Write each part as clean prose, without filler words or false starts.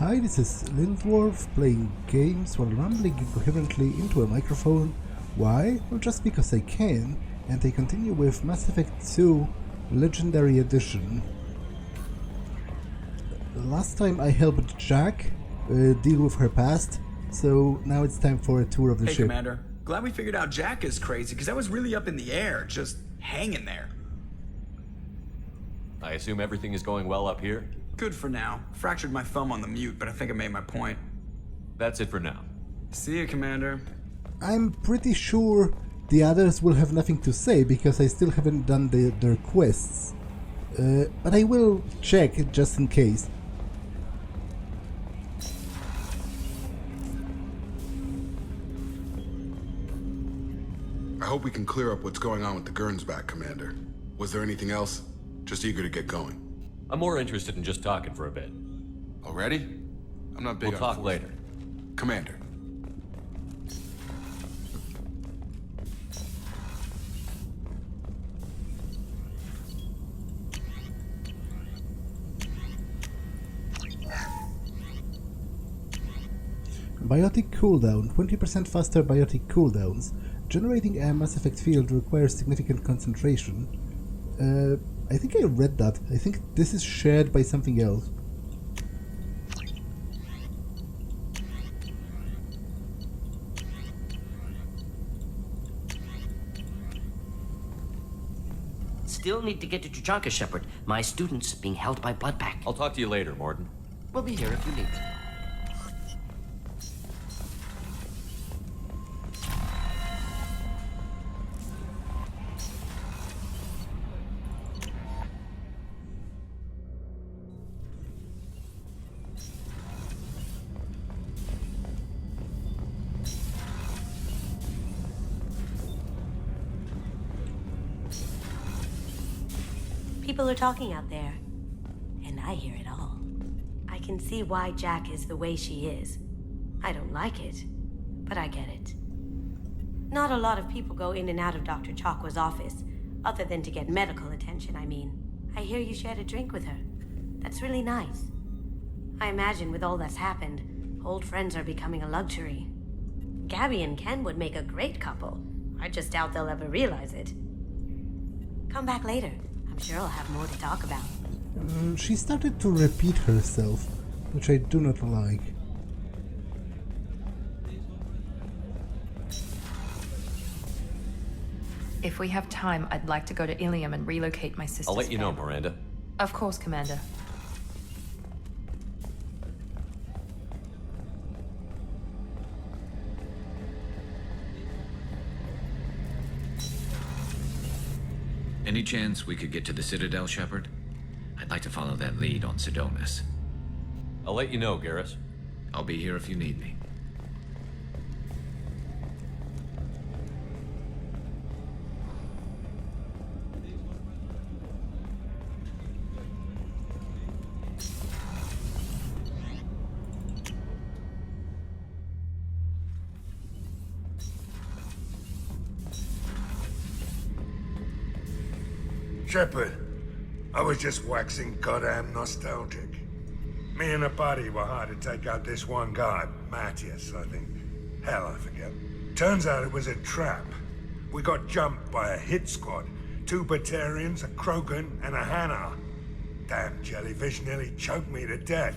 Hi, this is Little Dwarf playing games while rambling incoherently into a microphone. Why? Well, just because I can, and I continue with Mass Effect 2 Legendary Edition. Last time I helped Jack deal with her past, so now it's time for a tour of the ship. Hey, Commander. Glad we figured out Jack is crazy, because I was really up in the air, just hanging there. I assume everything is going well up here? Good for now. Fractured my thumb on the mute, but I think I made my point. That's it for now. See you, Commander. I'm pretty sure the others will have nothing to say because I still haven't done their quests. But I will check just in case. I hope we can clear up what's going on with the Gurn's back, Commander. Was there anything else? Just eager to get going. I'm more interested in just talking for a bit. Already? I'm not big We'll on talk later. Commander. Biotic cooldown, 20% faster biotic cooldowns. Generating a Mass Effect field requires significant concentration. I think I read that. I think this is shared by something else. Still need to get to Tuchanka, Shepard. My student's being held by Bloodback. I'll talk to you later, Morden. We'll be here if you need. People are talking out there, and I hear it all. I can see why Jack is the way she is. I don't like it, but I get it. Not a lot of people go in and out of Dr. Chakwa's office, other than to get medical attention, I mean. I hear you shared a drink with her. That's really nice. I imagine with all that's happened, old friends are becoming a luxury. Gabby and Ken would make a great couple. I just doubt they'll ever realize it. Come back later. I'm sure I'll have more to talk about. She started to repeat herself, which I do not like. If we have time, I'd like to go to Ilium and relocate my sister's I'll let you know, family. Miranda. Of course, Commander. Any chance we could get to the Citadel, Shepard? I'd like to follow that lead on Sidonis. I'll let you know, Garrus. I'll be here if you need me. Shepard, I was just waxing goddamn nostalgic. Me and a buddy were hired to take out this one guy, Matthias, I think. Hell, I forget. Turns out it was a trap. We got jumped by a hit squad. 2 Batarians, a Krogan, and a Hanar. Damn jellyfish nearly choked me to death.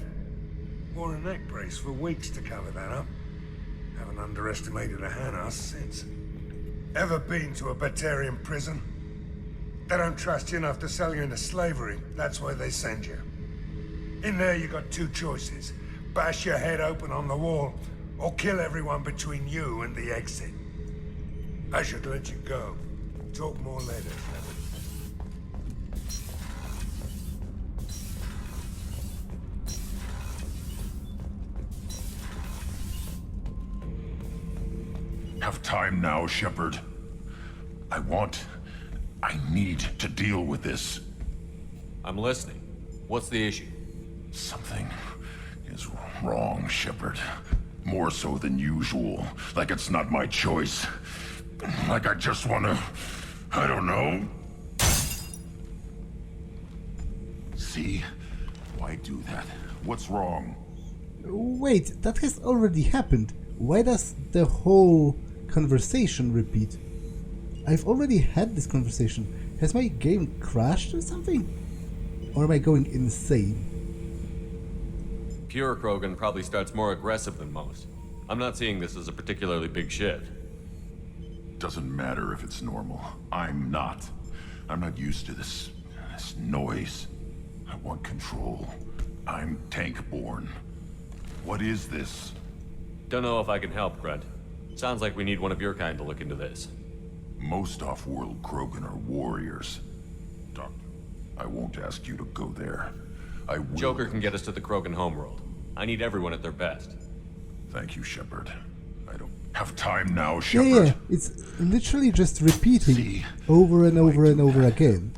Wore a neck brace for weeks to cover that up. Haven't underestimated a Hanar since. Ever been to a Batarian prison? They don't trust you enough to sell you into slavery. That's why they send you. In there, you got 2 choices. Bash your head open on the wall, or kill everyone between you and the exit. I should let you go. Talk more later, Shepard. Have time now, Shepard. I need to deal with this. I'm listening. What's the issue? Something is wrong, Shepard. More so than usual. Like it's not my choice. Like I just wanna... I don't know. See? Why do that? What's wrong? Wait, that has already happened. Why does the whole conversation repeat? I've already had this conversation. Has my game crashed or something? Or am I going insane? Pure Krogan probably starts more aggressive than most. I'm not seeing this as a particularly big shift. Doesn't matter if it's normal. I'm not. I'm not used to this noise. I want control. I'm tank-born. What is this? Don't know if I can help, Grunt. Sounds like we need one of your kind to look into this. Most off-world Krogan are warriors. Doctor, I won't ask you to go there. I will. Joker can get us to the Krogan homeworld. I need everyone at their best. Thank you, Shepard. I don't have time now, Yeah, Shepard. yeah, it's literally just repeating See, over and over and over again.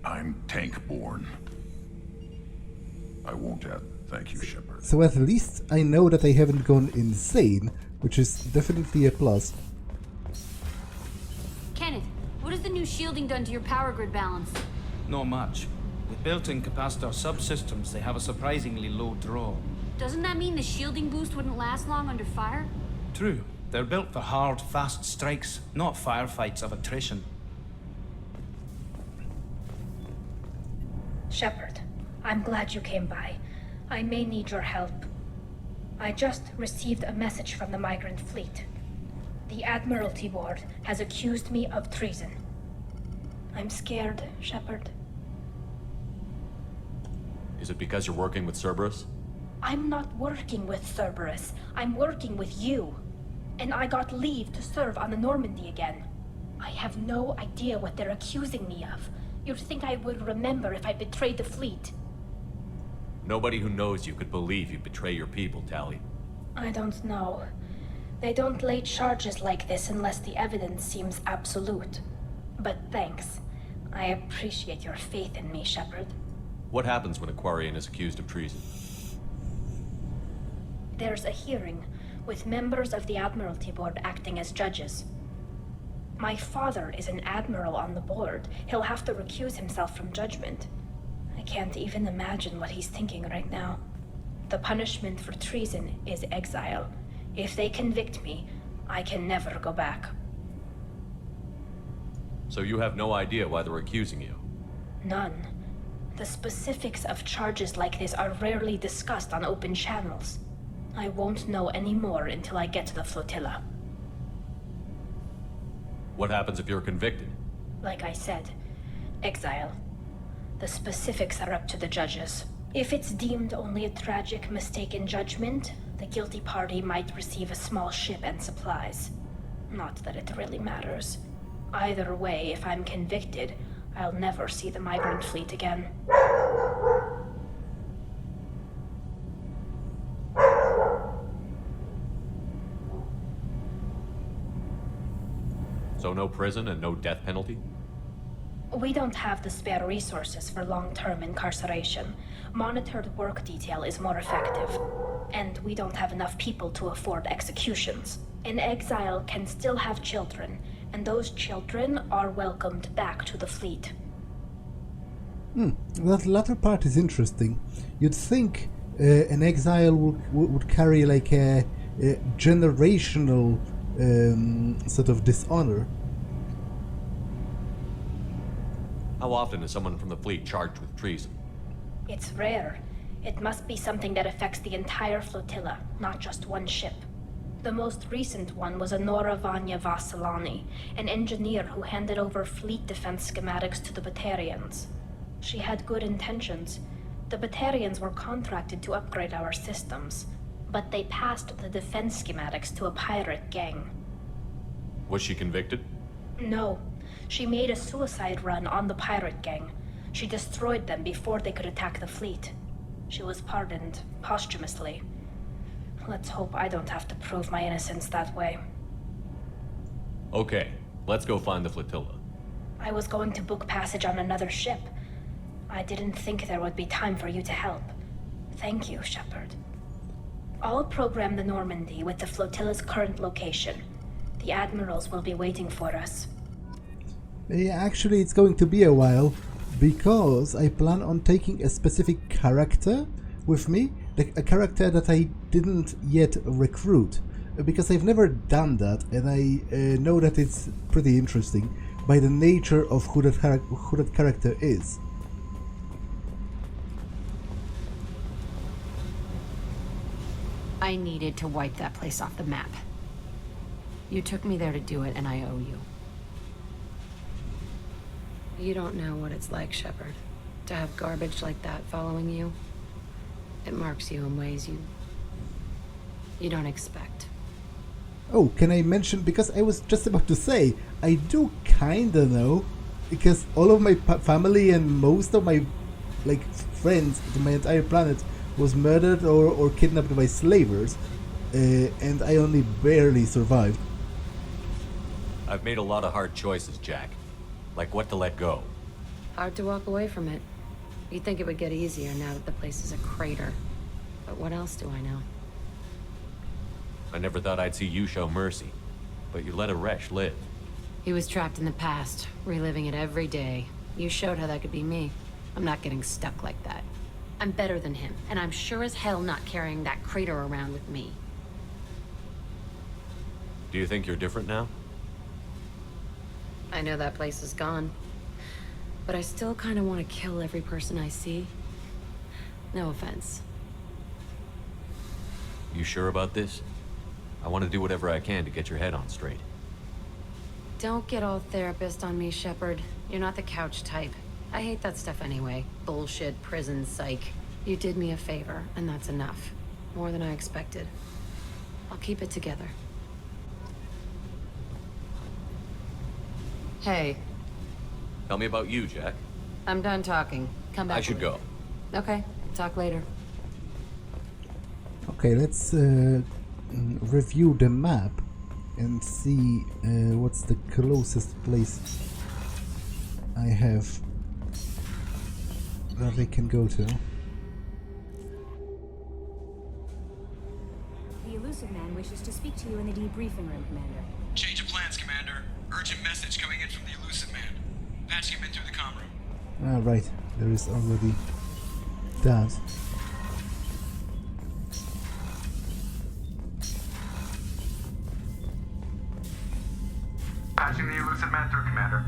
I'm tank-born. I won't add. Thank you, Shepard. So at least I know that I haven't gone insane, which is definitely a plus. Kenneth, what has the new shielding done to your power grid balance? Not much. With built-in capacitor subsystems, they have a surprisingly low draw. Doesn't that mean the shielding boost wouldn't last long under fire? True. They're built for hard, fast strikes, not firefights of attrition. Shepard, I'm glad you came by. I may need your help. I just received a message from the migrant fleet. The Admiralty Board has accused me of treason. I'm scared, Shepard. Is it because you're working with Cerberus? I'm not working with Cerberus. I'm working with you. And I got leave to serve on the Normandy again. I have no idea what they're accusing me of. You'd think I would remember if I betrayed the fleet. Nobody who knows you could believe you betray your people, Tali. I don't know. They don't lay charges like this unless the evidence seems absolute. But thanks. I appreciate your faith in me, Shepard. What happens when a Quarian is accused of treason? There's a hearing, with members of the Admiralty Board acting as judges. My father is an admiral on the board. He'll have to recuse himself from judgment. I can't even imagine what he's thinking right now. The punishment for treason is exile. If they convict me, I can never go back. So you have no idea why they're accusing you? None. The specifics of charges like this are rarely discussed on open channels. I won't know any more until I get to the flotilla. What happens if you're convicted? Like I said, exile. The specifics are up to the judges. If it's deemed only a tragic mistake in judgment, the guilty party might receive a small ship and supplies. Not that it really matters. Either way, if I'm convicted, I'll never see the migrant fleet again. So no prison and no death penalty? We don't have the spare resources for long-term incarceration. Monitored work detail is more effective. And we don't have enough people to afford executions. An exile can still have children, and those children are welcomed back to the fleet. That latter part is interesting. You'd think an exile would carry like a generational sort of dishonor. How often is someone from the fleet charged with treason? It's rare. It must be something that affects the entire flotilla, not just one ship. The most recent one was Anora Vanya Vassilani, an engineer who handed over fleet defense schematics to the Batarians. She had good intentions. The Batarians were contracted to upgrade our systems, but they passed the defense schematics to a pirate gang. Was she convicted? No. She made a suicide run on the pirate gang. She destroyed them before they could attack the fleet. She was pardoned posthumously. Let's hope I don't have to prove my innocence that way. Okay, let's go find the flotilla. I was going to book passage on another ship. I didn't think there would be time for you to help. Thank you, Shepard. I'll program the Normandy with the flotilla's current location. The admirals will be waiting for us. Yeah, actually, it's going to be a while, because I plan on taking a specific character with me a character that I didn't yet recruit, because I've never done that, and I know that it's pretty interesting by the nature of who that character is. I needed to wipe that place off the map. You took me there to do it, and I owe you. You don't know what it's like, Shepard, to have garbage like that following you. It marks you in ways you don't expect. Oh, can I mention, because I was just about to say, I do kinda know, because all of my family and most of my friends to my entire planet was murdered or kidnapped by slavers, and I only barely survived. I've made a lot of hard choices, Jack. Like what to let go. Hard to walk away from it. You'd think it would get easier now that the place is a crater. But what else do I know? I never thought I'd see you show mercy, but you let a wretch live. He was trapped in the past, reliving it every day. You showed how that could be me. I'm not getting stuck like that. I'm better than him, and I'm sure as hell not carrying that crater around with me. Do you think you're different now? I know that place is gone, but I still kind of want to kill every person I see. No offense. You sure about this? I want to do whatever I can to get your head on straight. Don't get all therapist on me, Shepard. You're not the couch type. I hate that stuff anyway. Bullshit, prison, psych. You did me a favor, and that's enough. More than I expected. I'll keep it together. Hey. Tell me about you, Jack. I'm done talking. Come back. I should go. Okay, talk later. Okay, let's review the map and see what's the closest place I have that they can go to. The Illusive Man wishes to speak to you in the debriefing room, Commander. Change of plans, Commander. Urgent message coming in from the Illusive Man. Patching him in through the comm room. Ah, right. There is already that. Patching the Illusive Man through, Commander.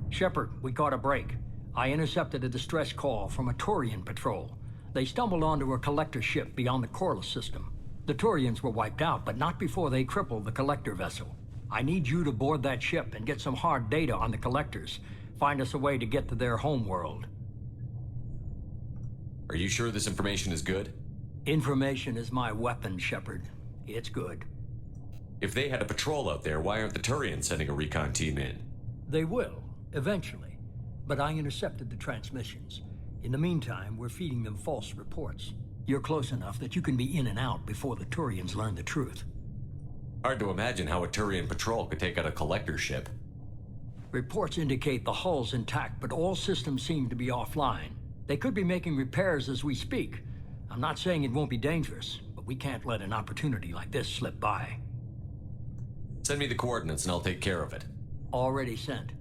Shepard, we caught a break. I intercepted a distress call from a Turian patrol. They stumbled onto a collector ship beyond the Corliss system. The Turians were wiped out, but not before they crippled the collector vessel. I need you to board that ship and get some hard data on the collectors. Find us a way to get to their homeworld. Are you sure this information is good? Information is my weapon, Shepard. It's good. If they had a patrol out there, why aren't the Turians sending a recon team in? They will, eventually. But I intercepted the transmissions. In the meantime, we're feeding them false reports. You're close enough that you can be in and out before the Turians learn the truth. Hard to imagine how a Turian patrol could take out a collector ship. Reports indicate the hull's intact, but all systems seem to be offline. They could be making repairs as we speak. I'm not saying it won't be dangerous, but we can't let an opportunity like this slip by. Send me the coordinates and I'll take care of it. Already sent.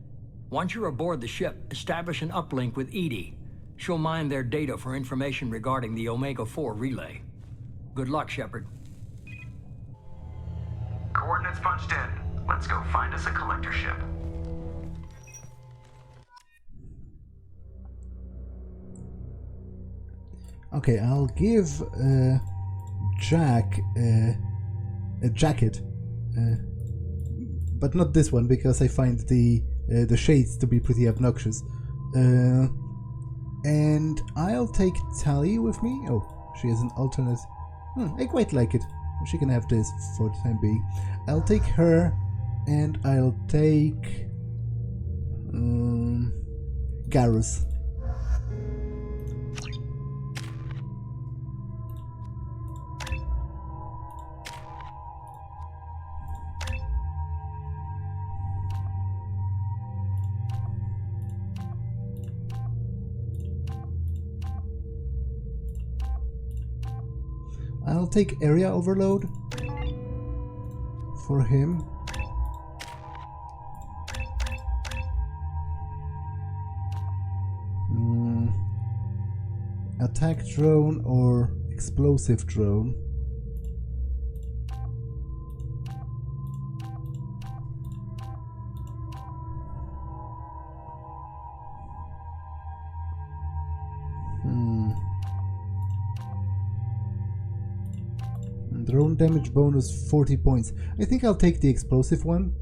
Once you're aboard the ship, establish an uplink with Edie. She'll mine their data for information regarding the Omega-4 relay. Good luck, Shepard. Coordinates punched in. Let's go find us a collector ship. Okay, I'll give Jack a jacket, but not this one because I find the shades to be pretty obnoxious. And I'll take Tali with me. Oh, she has an alternate. I quite like it. She can have this for the time being. I'll take her, and I'll take Garrus. I'll take area overload for him. Attack drone or explosive drone? Drone damage bonus 40 points. I think I'll take the explosive one.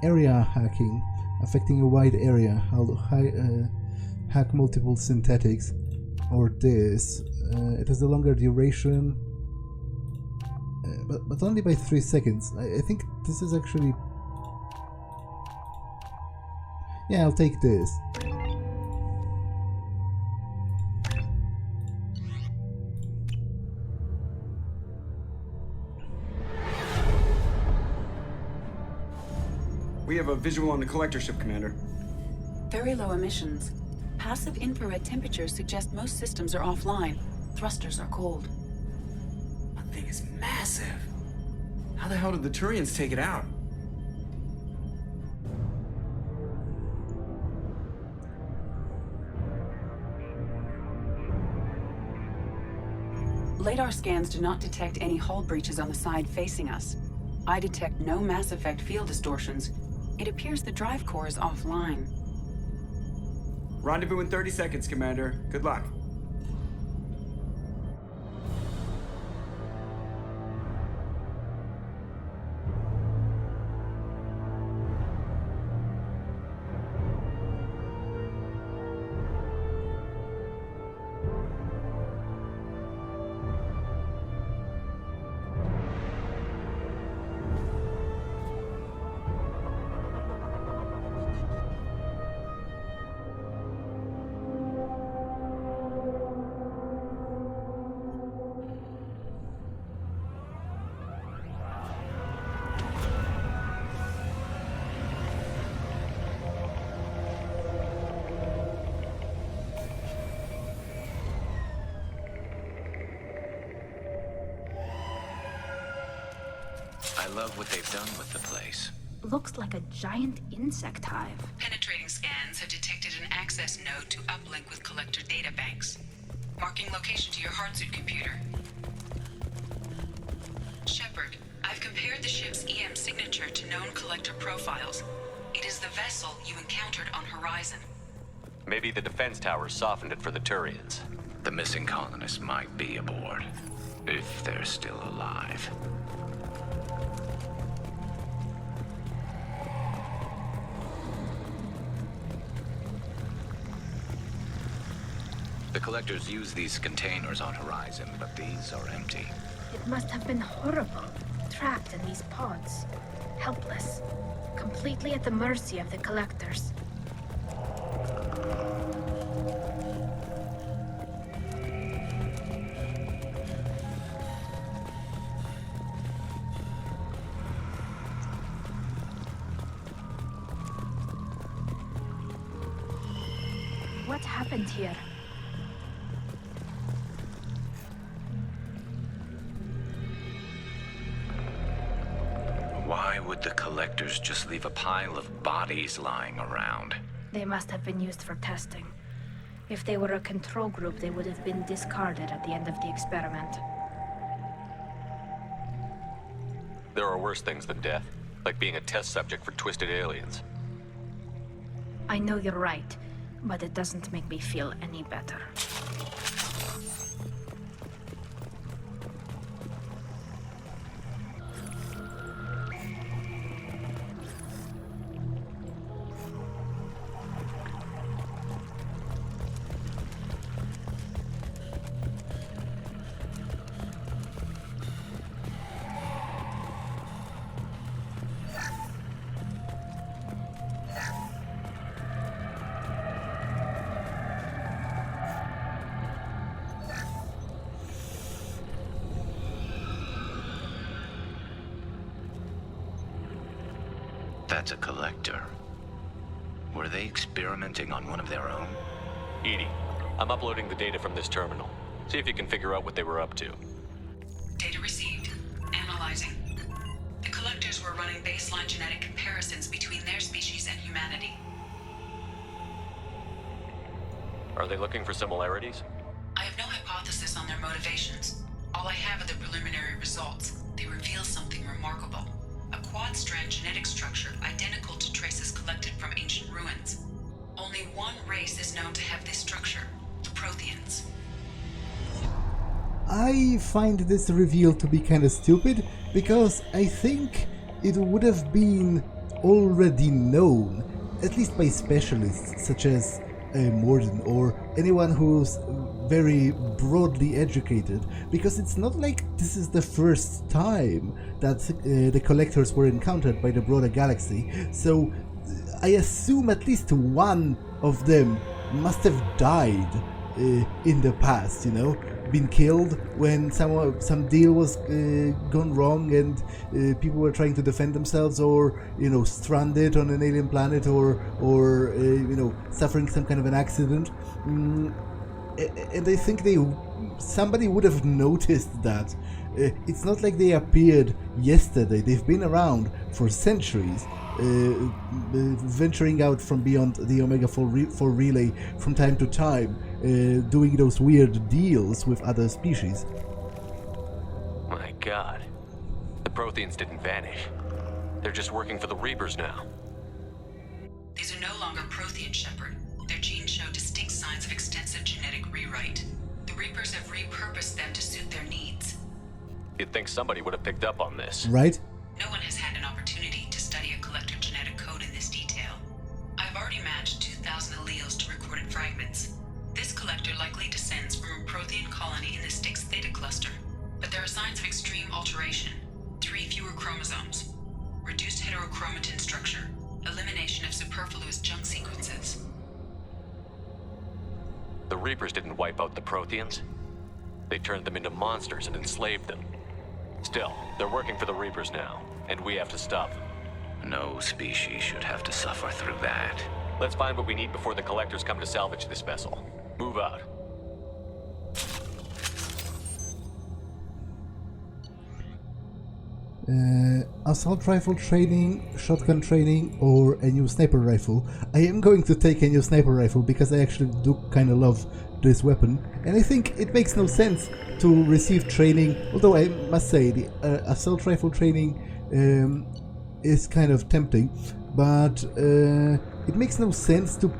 Area hacking, affecting a wide area. I'll hack multiple synthetics. Or this. It has a longer duration, but only by 3 seconds. I think this is actually... Yeah, I'll take this. We have a visual on the collector ship, Commander. Very low emissions. Passive infrared temperatures suggest most systems are offline. Thrusters are cold. That thing is massive. How the hell did the Turians take it out? Radar scans do not detect any hull breaches on the side facing us. I detect no Mass Effect field distortions. It appears the drive core is offline. Rendezvous in 30 seconds, Commander. Good luck. I love what they've done with the place. Looks like a giant insect hive. Penetrating scans have detected an access node to uplink with collector databanks. Marking location to your hardsuit computer. Shepard, I've compared the ship's EM signature to known collector profiles. It is the vessel you encountered on Horizon. Maybe the defense tower softened it for the Turians. The missing colonists might be aboard. If they're still alive. The collectors use these containers on Horizon, but these are empty. It must have been horrible, trapped in these pods. Helpless. Completely at the mercy of the collectors. What happened here? Why would the collectors just leave a pile of bodies lying around? They must have been used for testing. If they were a control group, they would have been discarded at the end of the experiment. There are worse things than death, like being a test subject for twisted aliens. I know you're right, but it doesn't make me feel any better. That's a collector. Were they experimenting on one of their own? Edie, I'm uploading the data from this terminal. See if you can figure out what they were up to. Data received. Analyzing. The Collectors were running baseline genetic comparisons between their species and humanity. Are they looking for similarities? I have no hypothesis on their motivations. All I have are the preliminary results. They reveal something remarkable. A quad-strand genetic structure identical to traces collected from ancient ruins. Only one race is known to have this structure, the Protheans. I find this reveal to be kind of stupid, because I think it would have been already known, at least by specialists such as Morden or anyone who's very broadly educated, because it's not like this is the first time that the Collectors were encountered by the broader galaxy, so I assume at least one of them must have died in the past, you know, been killed when some deal was gone wrong and people were trying to defend themselves, or you know, stranded on an alien planet, or you know, suffering some kind of an accident. And I think somebody would have noticed that. It's not like they appeared yesterday. They've been around for centuries, venturing out from beyond the Omega 4 relay from time to time, doing those weird deals with other species. My god. The Protheans didn't vanish. They're just working for the Reapers now. These are no longer Prothean, Shepard. Their genes show distinct signs of extensive genetic rewrite. The Reapers have repurposed them to suit their needs. You'd think somebody would have picked up on this. Right? No one has had an opportunity to study a Collector genetic code in this detail. I've already matched 2,000 alleles to recorded fragments. This Collector likely descends from a Prothean colony in the Styx Theta cluster, but there are signs of extreme alteration. 3 fewer chromosomes, reduced heterochromatin structure, elimination of superfluous junk sequences. The Reapers didn't wipe out the Protheans. They turned them into monsters and enslaved them. Still, they're working for the Reapers now, and we have to stop them. No species should have to suffer through that. Let's find what we need before the Collectors come to salvage this vessel. Move out. Assault rifle training, shotgun training, or a new sniper rifle. I am going to take a new sniper rifle because I actually do kind of love this weapon, and I think it makes no sense to receive training, although I must say the assault rifle training is kind of tempting, but it makes no sense to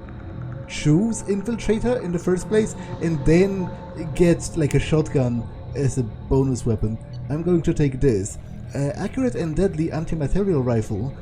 choose Infiltrator in the first place and then get like a shotgun as a bonus weapon. I'm going to take this. Accurate and deadly anti-material rifle,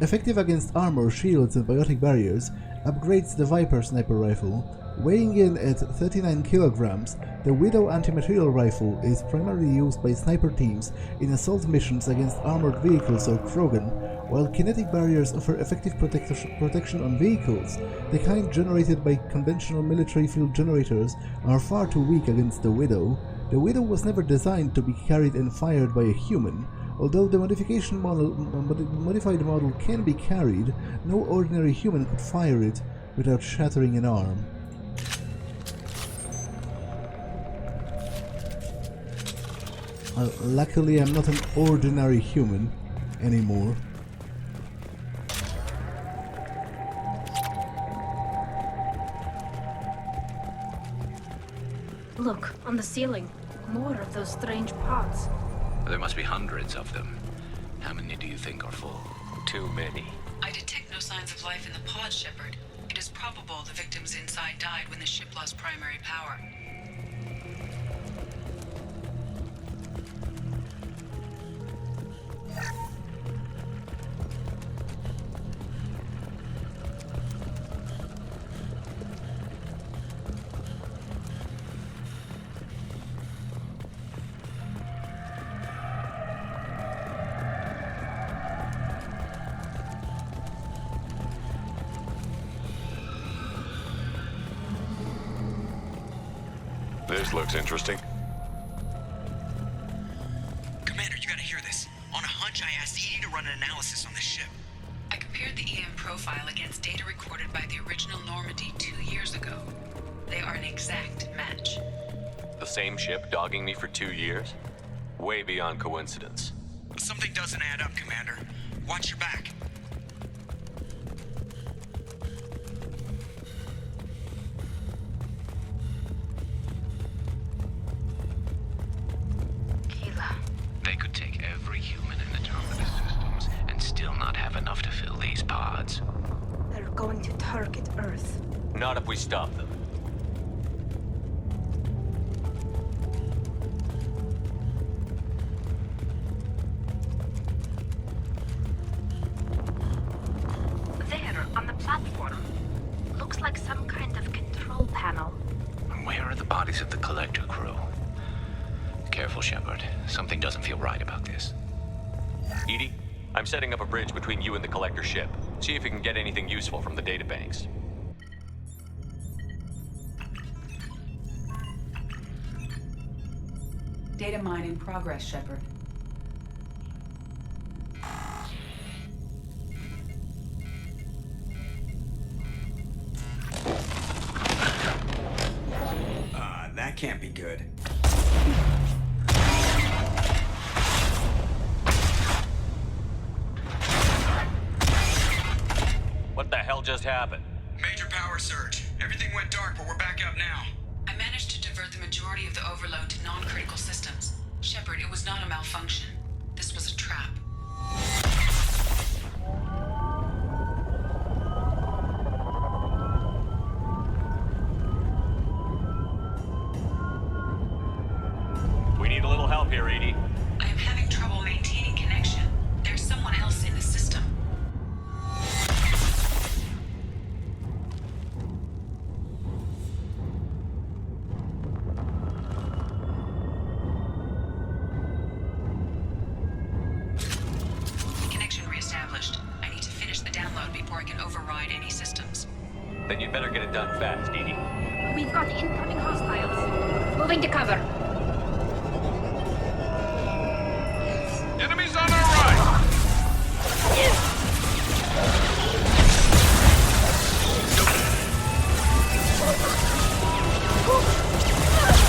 effective against armor, shields and biotic barriers, upgrades the Viper sniper rifle. Weighing in at 39 kilograms, the Widow anti-material rifle is primarily used by sniper teams in assault missions against armored vehicles or Krogan, while kinetic barriers offer effective protection on vehicles. The kind generated by conventional military field generators are far too weak against the Widow. The Widow was never designed to be carried and fired by a human. Although the modified model can be carried, no ordinary human could fire it without shattering an arm. Well, luckily I'm not an ordinary human anymore. Look, on the ceiling. More of those strange pods. There must be hundreds of them. How many do you think are full? Too many. I detect no signs of life in the pod, Shepard. It is probable the victims inside died when the ship lost primary power. This looks interesting. Commander, you gotta hear this. On a hunch, I asked Edie to run an analysis on this ship. I compared the EM profile against data recorded by the original Normandy 2 years ago. They are an exact match. The same ship dogging me for 2 years? Way beyond coincidence. Something doesn't add up, Commander. Watch your back. They could take every human in the terminus systems and still not have enough to fill these pods. They're going to target Earth. Not if we stop them. There, on the platform. Looks like some kind of control panel. Where are the bodies of the Collector crew? Careful, Shepard. Something doesn't feel right about this. Edie, I'm setting up a bridge between you and the Collector ship. See if you can get anything useful from the databanks. Data mine in progress, Shepard. That can't be good. What the hell just happened? Major power surge. Everything went dark, but we're back up now. I managed to divert the majority of the overload to non-critical systems. Shepard, it was not a malfunction. This was a trap. We need a little help here, Edie. I am having trouble maintaining connection. There's someone else in the system. Connection reestablished. I need to finish the download before I can override any systems. Then you'd better get it done fast, Edie. We've got incoming hostiles. Moving to cover. Enemies on our right!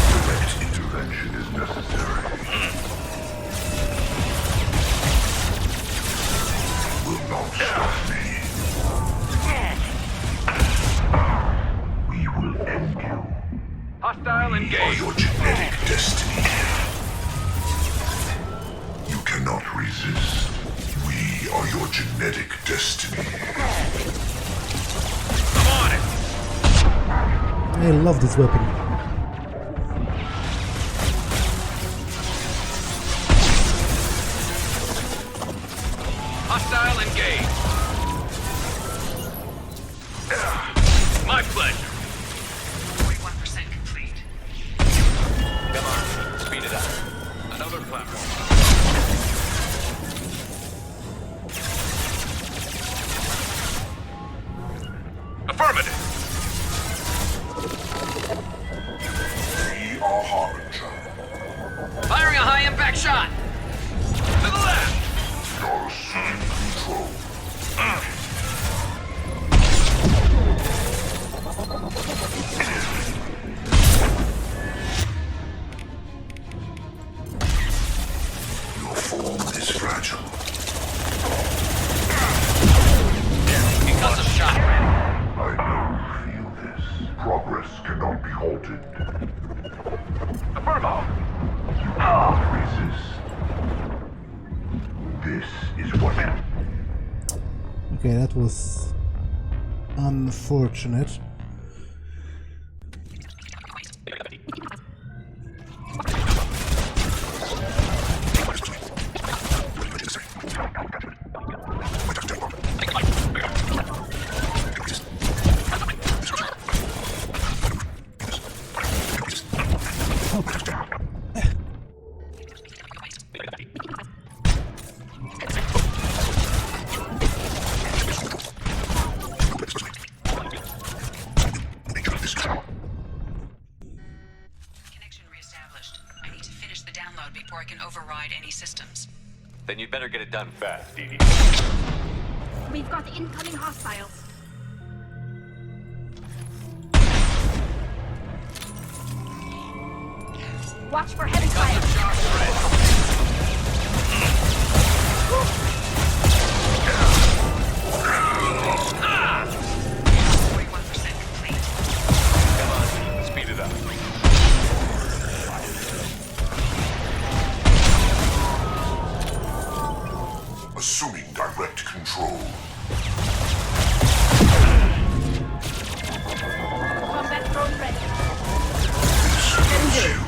Direct intervention is necessary. Will not stop me. We will end you. Hostile We are engaged. your genetic destiny. You cannot resist. We are your genetic destiny. I'm on it. I love this weapon. Hostile engaged. My pleasure. 41% complete. Come on, speed it up. Another platform. Affirmative. We are Harbinger. Firing a high-impact shot. To the left. Garrus in control. Your form is fragile. Because of shot. I know you feel this. Progress cannot be halted. Affirmative. You cannot resist. This is what... Okay, that was unfortunate. Then you'd better get it done fast, Edie. We've got incoming hostiles. Watch for heavy fire. Come on, speed it up. Assuming direct control. Combat drone ready. This is you.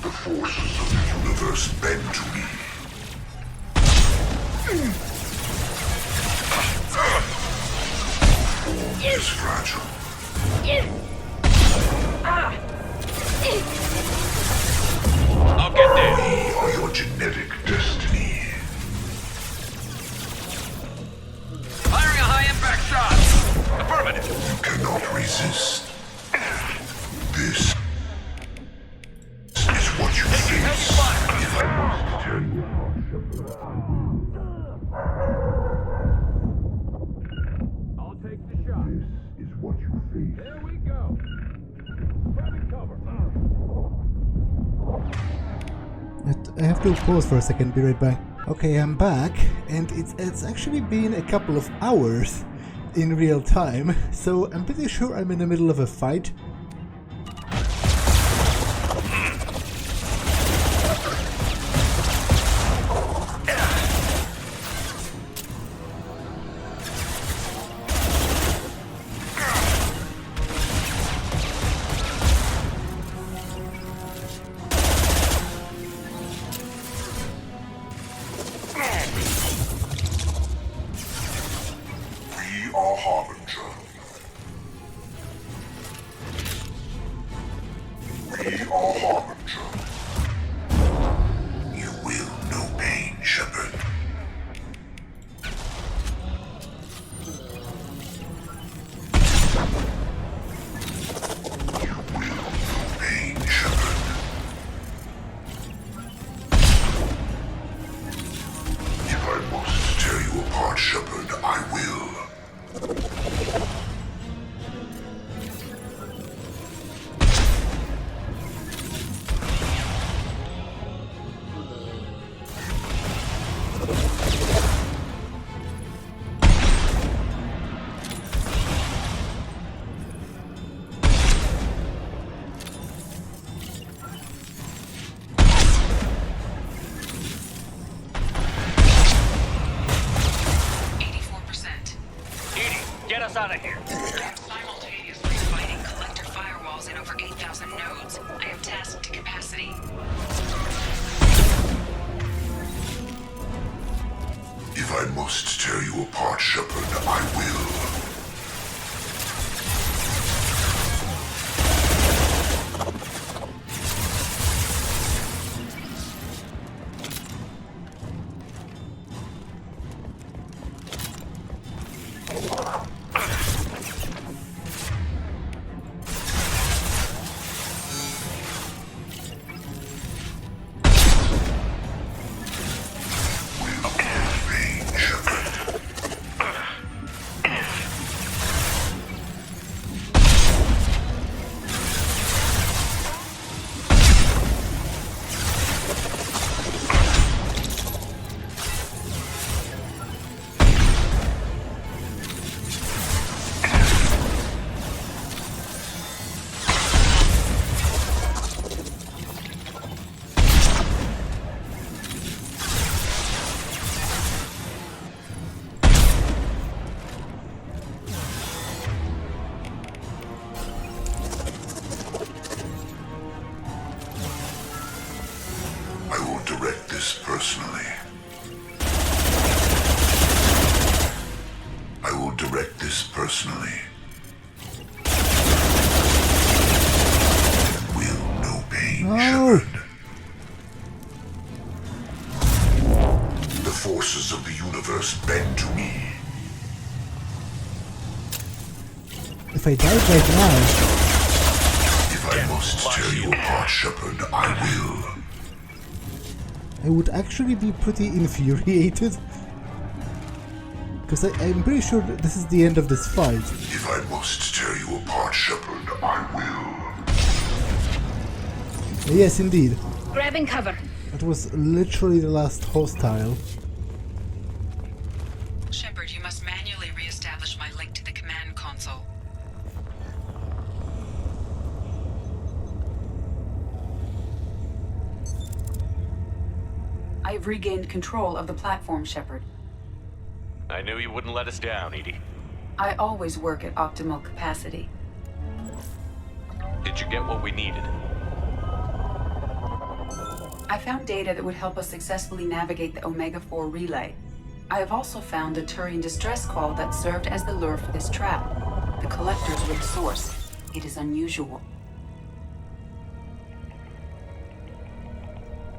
The forces of the universe bend to me. Form is fragile. I'll get there. We are your genetic destiny. Firing a high-impact shot. Affirmative. You cannot resist. This is what you face. If I must tell you how I'll take the shot. this is what you face. There we go. Grabbing cover. I have to pause for a second, be right back. Okay, I'm back, and it's actually been a couple of hours in real time, so I'm pretty sure I'm in the middle of a fight. We are Harbinger. We are Harbinger. You will know pain, Shepard. You will know pain, Shepard. If I must tear you apart, Shepard, I will. Get us out of here. Simultaneously fighting collector firewalls in over 8,000 nodes. I am tasked to capacity. If I must tear you apart, Shepard, I will. Personally. Will no pain, Shepard. The forces of the universe bend to me. If I died right now... If I must tear you apart, Shepard, I will. I would actually be pretty infuriated. Because I'm pretty sure that this is the end of this fight. If I must tear you apart, Shepard, I will. Yes, indeed. Grabbing cover. That was literally the last hostile. Shepard, you must manually re-establish my link to the command console. I've regained control of the platform, Shepard. I knew you wouldn't let us down, Edie. I always work at optimal capacity. Did you get what we needed? I found data that would help us successfully navigate the Omega-4 relay. I have also found a Turian distress call that served as the lure for this trap. The Collectors were the source. It is unusual.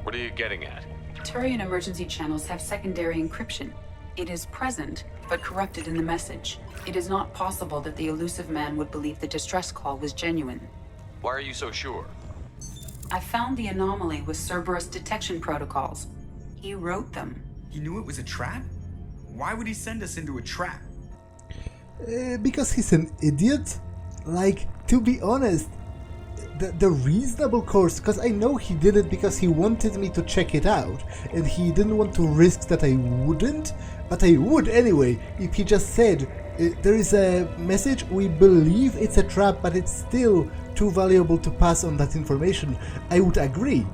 What are you getting at? Turian emergency channels have secondary encryption. It is present, but corrupted in the message. It is not possible that the Illusive Man would believe the distress call was genuine. Why are you so sure? I found the anomaly with Cerberus detection protocols. He wrote them. He knew it was a trap? Why would he send us into a trap? Because he's an idiot? Like, to be honest, the reasonable course, because I know he did it because he wanted me to check it out, and he didn't want to risk that I wouldn't, but I would anyway, if he just said, there is a message, we believe it's a trap, but it's still too valuable to pass on that information, I would agree.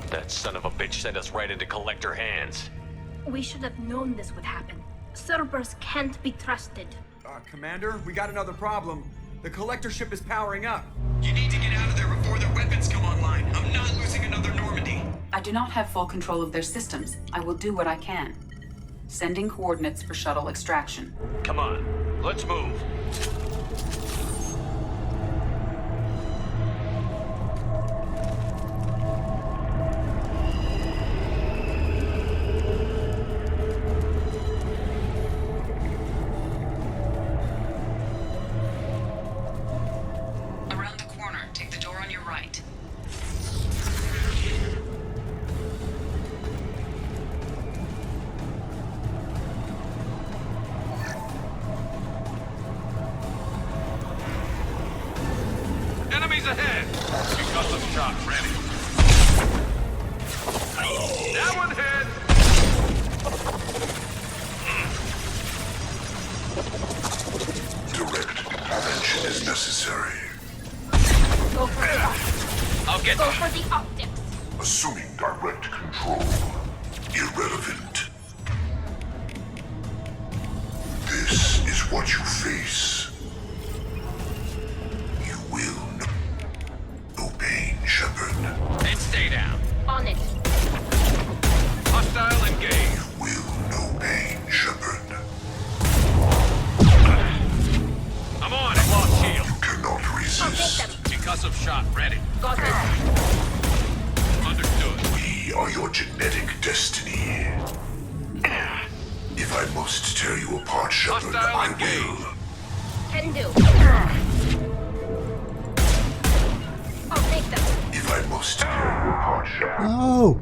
That son of a bitch sent us right into Collector hands. We should have known this would happen. Cerberus can't be trusted. Commander, we got another problem. The Collector ship is powering up. You need to get out of there before their weapons come online. I'm not losing another Normandy. I do not have full control of their systems. I will do what I can. Sending coordinates for shuttle extraction. Come on, let's move. Ahead! You got some shot ready. That one hit! Direct intervention is necessary. Go for the optics. I'll get Go for the optics. Assuming direct control. Irrelevant. This is what you face. Shepard. And stay down. On it. Hostile engage. You will know pain, Shepard. I'm on it. Lost shield. You cannot resist. Concussive shot ready. Got it. Understood. We are your genetic destiny. If I must tear you apart, Shepard, I will. Can do. I'll take them. If I must tear you apart, Shepard. No!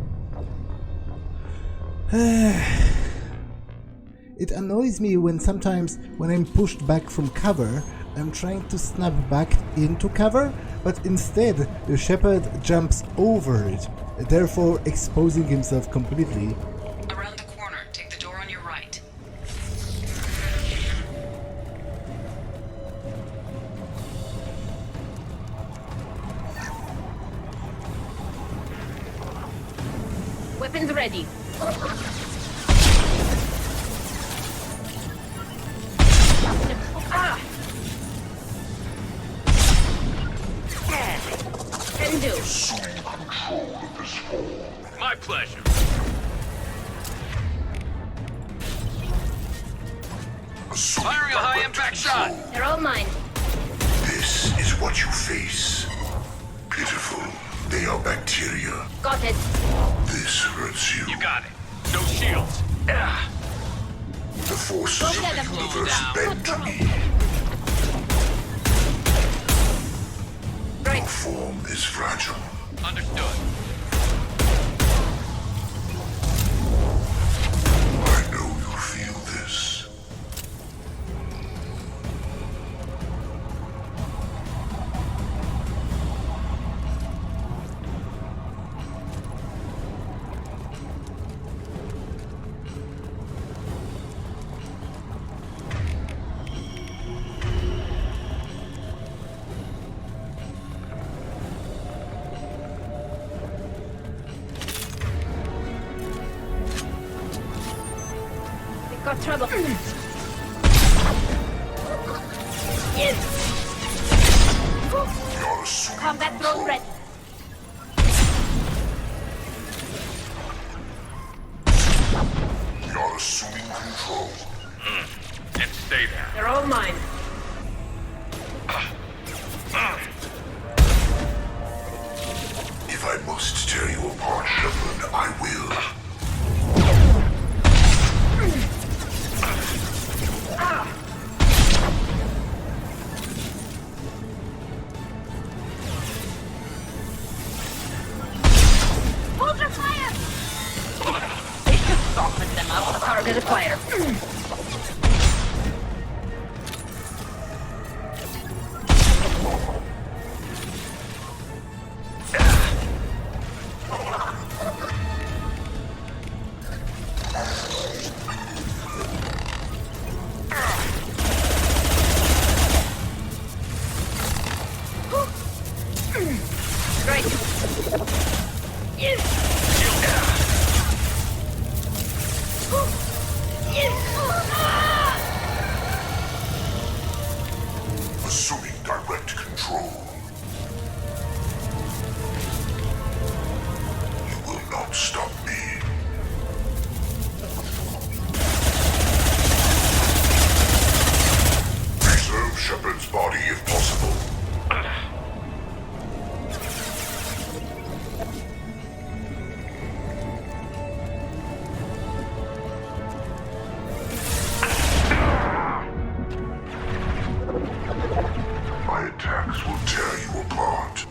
It annoys me when sometimes when I'm pushed back from cover, I'm trying to snap back into cover, but instead the Shepard jumps over it, therefore exposing himself completely. Around the corner, take the door on your right. Weapons ready. Can do. Control of this form. My pleasure. Firing a high-impact shot. They're all mine. This is what you face. Pitiful. They are bacteria. Got it. This hurts you. You got it. No shields. The forces of the universe bend to me. Right. Your form is fragile. Understood. I know got trouble. Combat drone ready. You're assuming control. And stay there. They're all mine. If I must tear you apart, Shepard, I will. Hold your fire! They just softened them up. Targeted fire. Assuming direct control. You will not stop me. Preserve Shepard's body if possible. My attacks will tear you apart.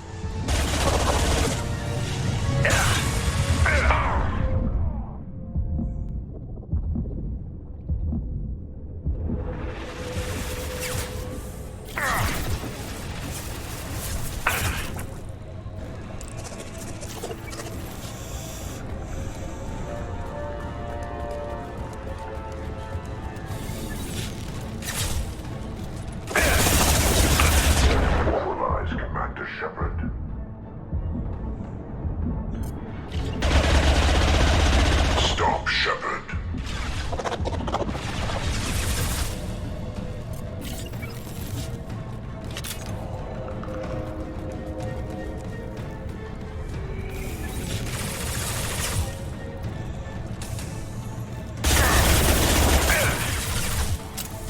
Mobilize Commander Shepard. Stop Shepard.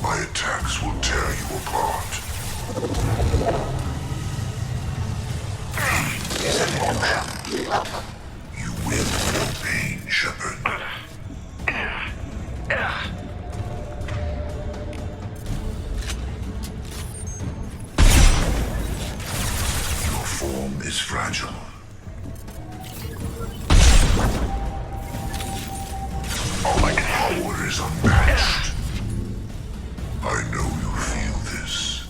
My attacks will tear you apart. Pain is an option. You win no pain, Shepard. Your form is fragile. My power is unmatched. I know you feel this.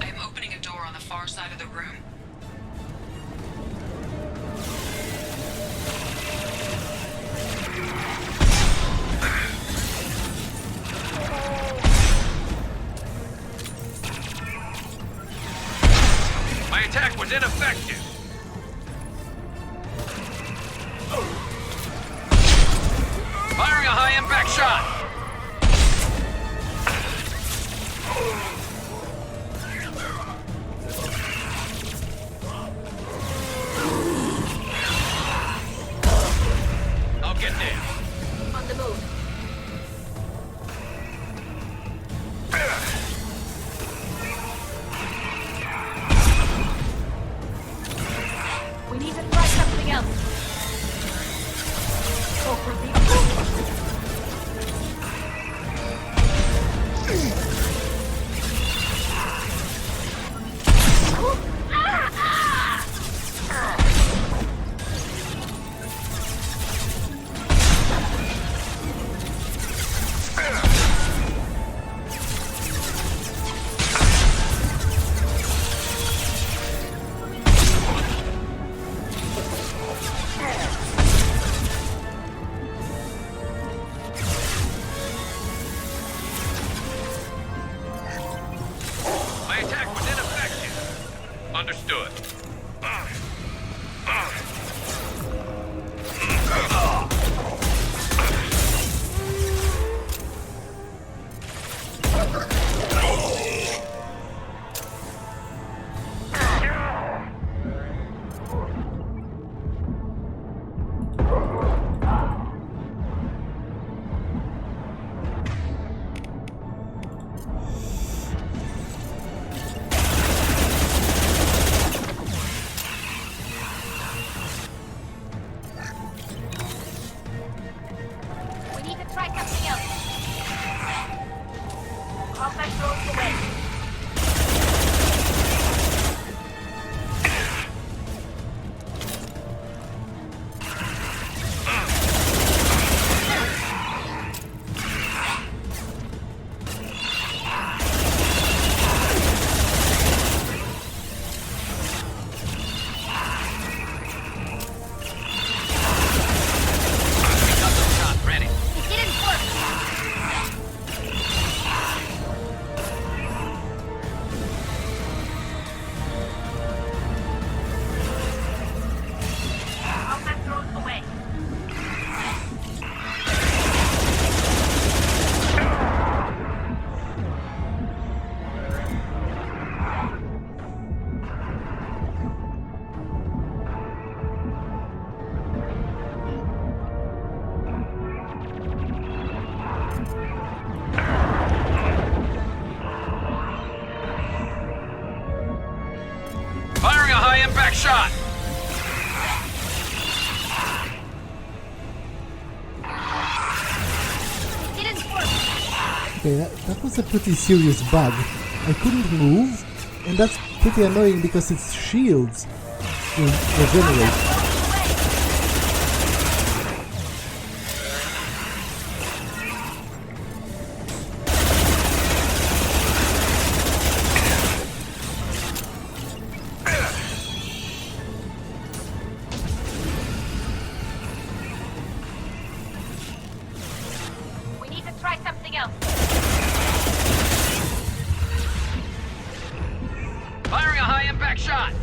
I'm opening a door on the far side of the room. My attack was ineffective. Firing a high-impact shot. I'll get there. On the move. Good. We need to try something else. All my drones away. Ready. It didn't work. All my drones away. Firing a high-impact shot. It didn't work. Okay, that was a pretty serious bug. I couldn't move, and that's pretty annoying because its shields will regenerate. We need to try something else. Firing a high-impact shot.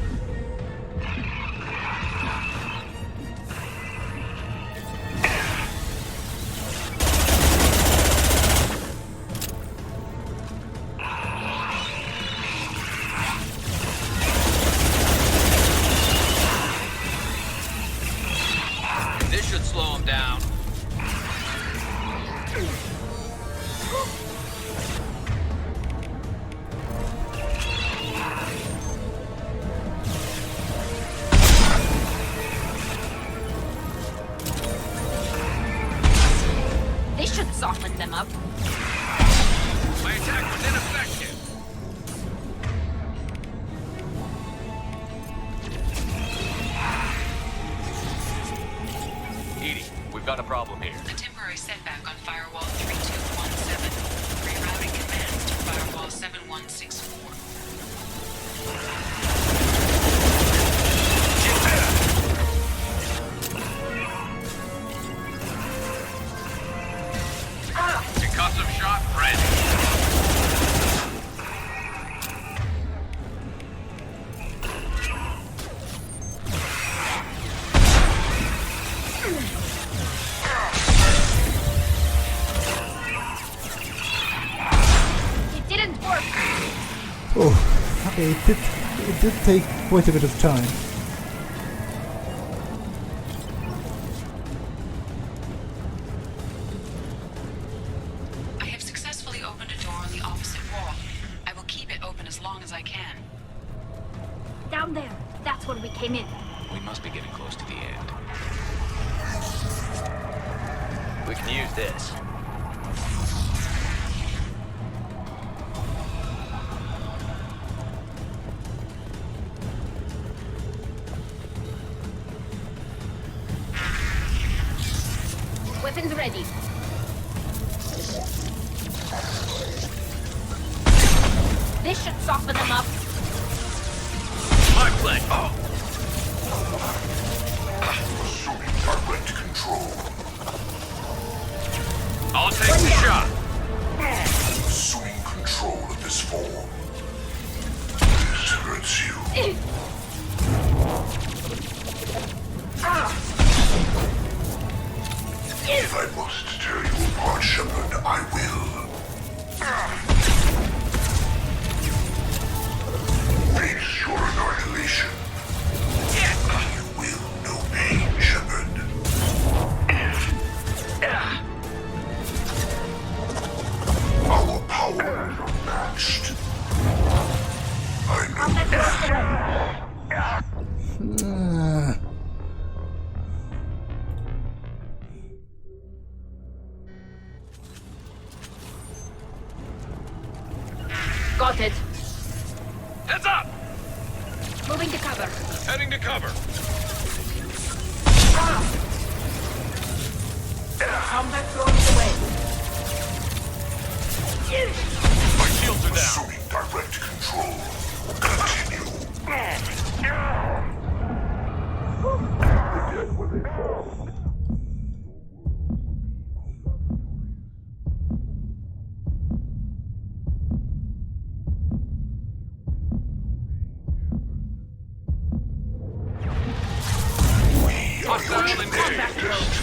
This should slow him down. This should soften them up. My attack was ineffective. Edie, we've got a problem here. A temporary setback on firewall 3217. Rerouting commands to firewall 7164. Concussive shot ready. It didn't work. Oh, okay, it did take quite a bit of time. I have successfully opened a door on the opposite wall. I will keep it open as long as I can. Down there. That's where we came in. We must be getting close to the end. We can use this. Weapons ready. This should soften them up. My play. Oh. Assuming direct control. I'll take the shot. Assuming control of this form. This hurts you. Got it. Heads up! Moving to cover. Heading to cover. Combat drones away. My shields are down. Assuming direct control. Continue. Forget what they found. Hostile engaged.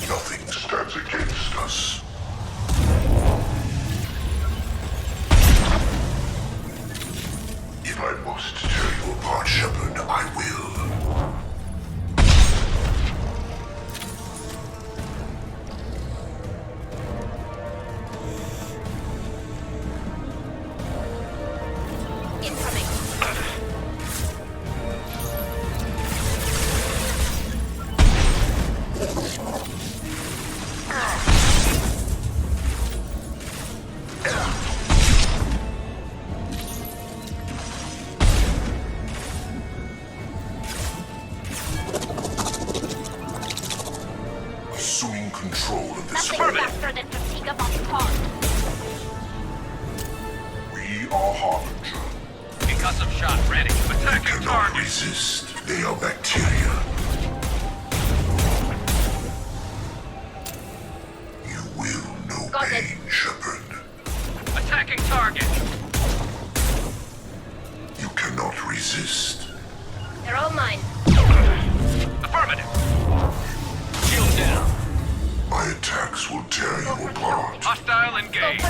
Nothing stands against us. If I must tear you apart, Shepard, I will. Assuming control of this Nothing faster than fatigue of our cause. We are Harbinger. Concussive shot ready. Attacking Cannot target. resist. They are bacteria. You will know pain, Shepard. Attacking target. You cannot resist. They're all mine. Affirmative. Shield down. My attacks will tear you apart. Hostile engaged.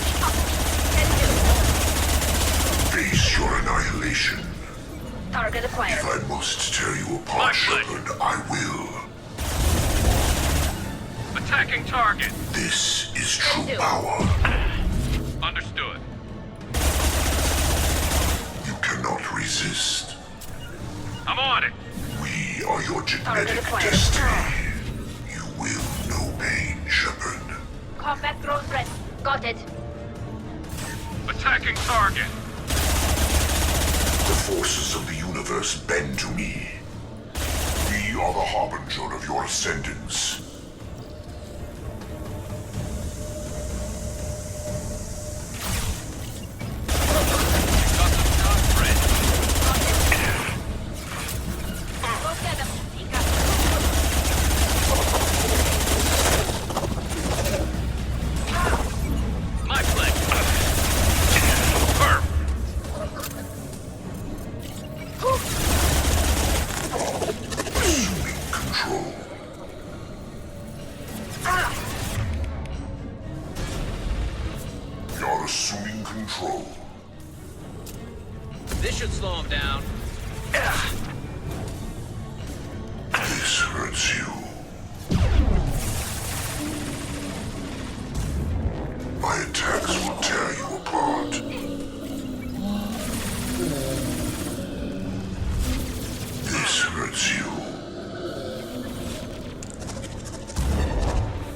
Face your annihilation. Target acquired. If I must tear you apart, Shepard, I will. Attacking target. This is true power. Understood. You cannot resist. I'm on it. We are your genetic destiny. You will know pain, Shepard. Combat drone ready. Got it. Attacking target. The forces of the universe bend to me. We are the harbinger of your ascendance. My play. Firm. Assuming control. You're assuming control. This should slow him down. This hurts you. My attacks will tear you apart. This hurts you.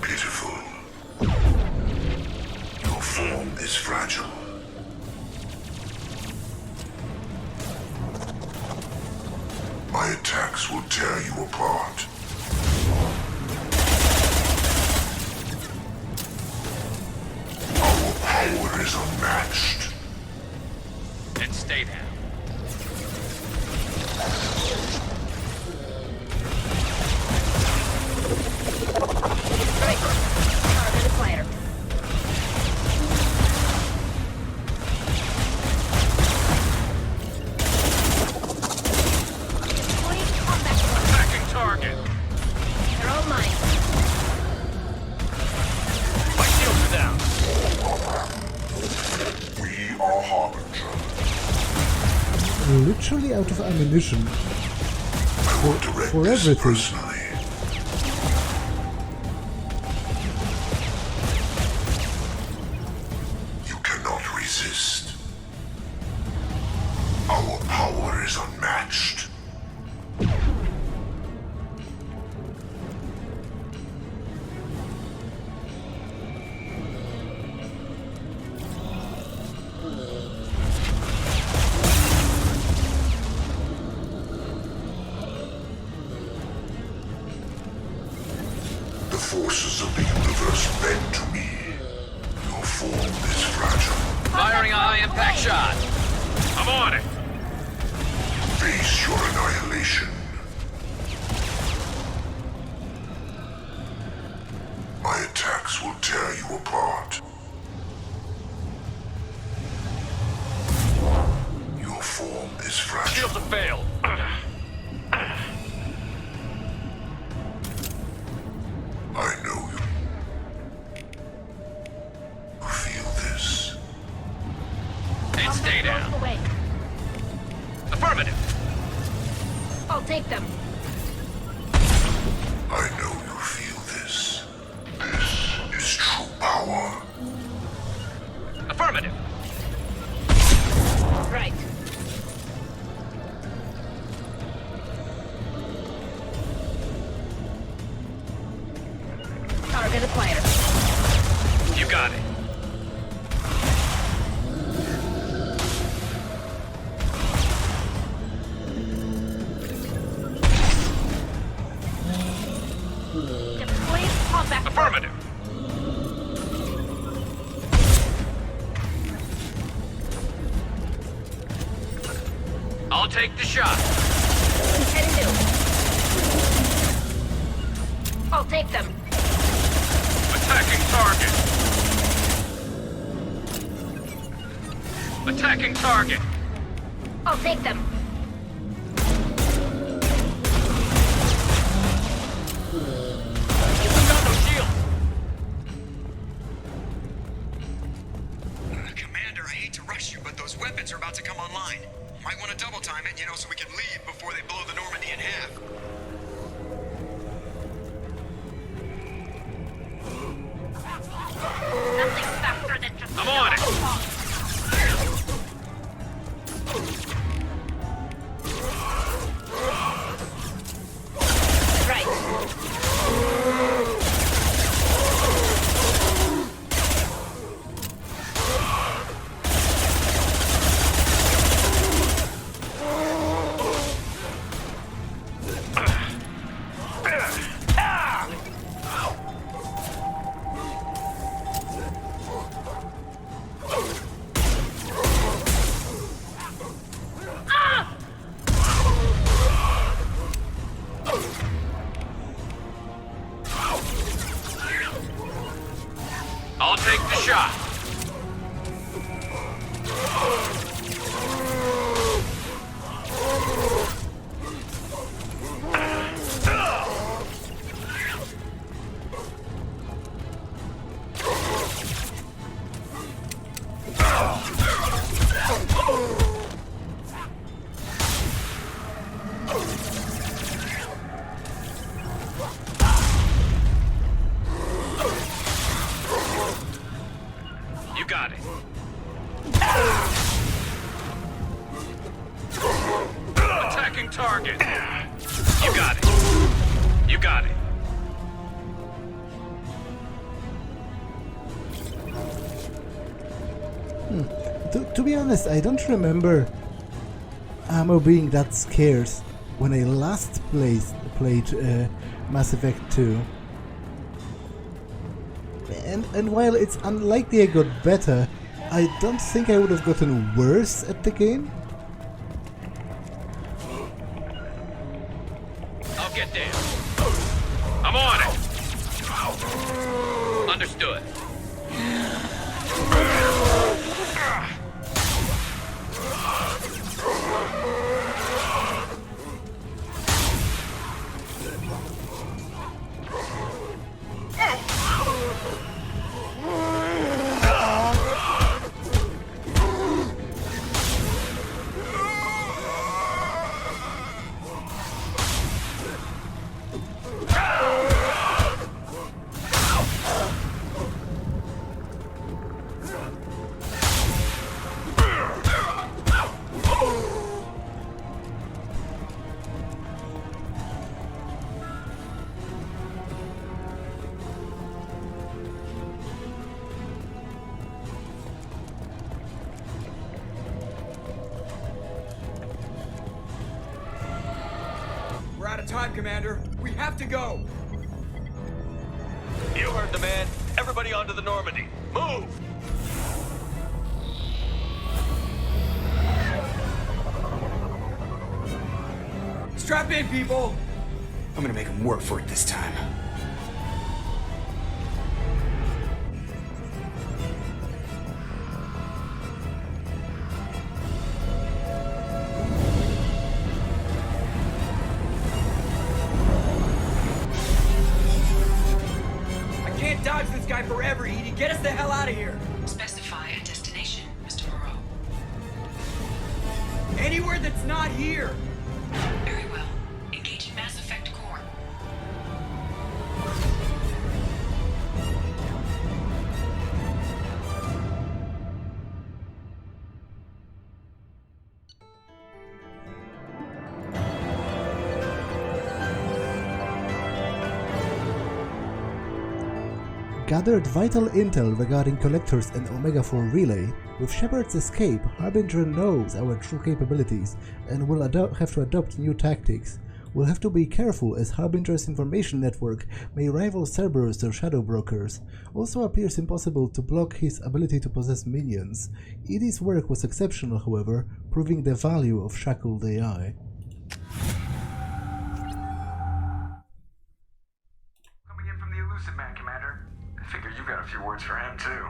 Pitiful. Your form is fragile. My attacks will tear you apart. Our power is unmatched. And stay down. Right. Target acquired. Attacking target. They're all mine. My shields are down. We are Harbinger. Literally out of ammunition for everything. Personally. You cannot resist. Our power is unmatched. forces of the universe bend to me. Your form is fragile. Firing a high-impact shot. I'm on it. Face your annihilation. My attacks will tear you apart. Your form is fragile. Shields have failed. I know you. You feel this. And stay down. Away. Affirmative. I'll take them. I know you feel this. This is true power. Affirmative. Right. Target acquired. You got it. Deploying combat. Affirmative. I'll take the shot. Can do. I'll take them. Attacking target. Attacking target. I'll take them. Got no shield. Commander, I hate to rush you, but those weapons are about to come online. Might want to double time it, so we can leave before they blow the Normandy in half. Nothing faster than just I'm on it. I'll take the shot. You got it. Attacking target. You got it. You got it. To be honest, I don't remember ammo being that scarce when I last played Mass Effect 2. And while it's unlikely I got better, I don't think I would have gotten worse at the game. I'll get there. I'm on it. Understood. We're out of time, Commander. We have to go. You heard the man. Everybody onto the Normandy. Move! Strap in, people! I'm gonna make them work for it this time. I can't dodge this guy forever, Edie. Get us the hell out of here! Specify a destination, Mr. Moreau. Anywhere that's not here! Very well. Engaging Mass Effect core. Gathered vital intel regarding Collectors and Omega-4 Relay. With Shepard's escape, Harbinger knows our true capabilities and will have to adopt new tactics. We'll have to be careful as Harbinger's information network may rival Cerberus or Shadow Brokers. Also appears impossible to block his ability to possess minions. Edie's work was exceptional, however, proving the value of shackled AI. Coming in from the Illusive Man, Commander. I figure you got a few words for him, too.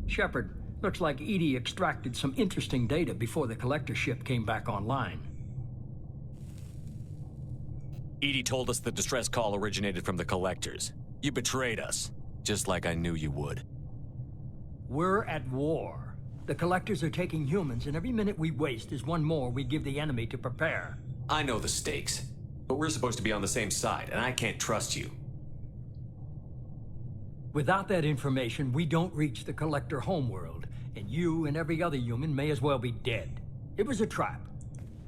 Shepard, looks like Edie extracted some interesting data before the collector ship came back online. Edie told us the distress call originated from the Collectors. You betrayed us, just like I knew you would. We're at war. The Collectors are taking humans, and every minute we waste is one more we give the enemy to prepare. I know the stakes, but we're supposed to be on the same side, and I can't trust you. Without that information, we don't reach the Collector homeworld, and you and every other human may as well be dead. It was a trap,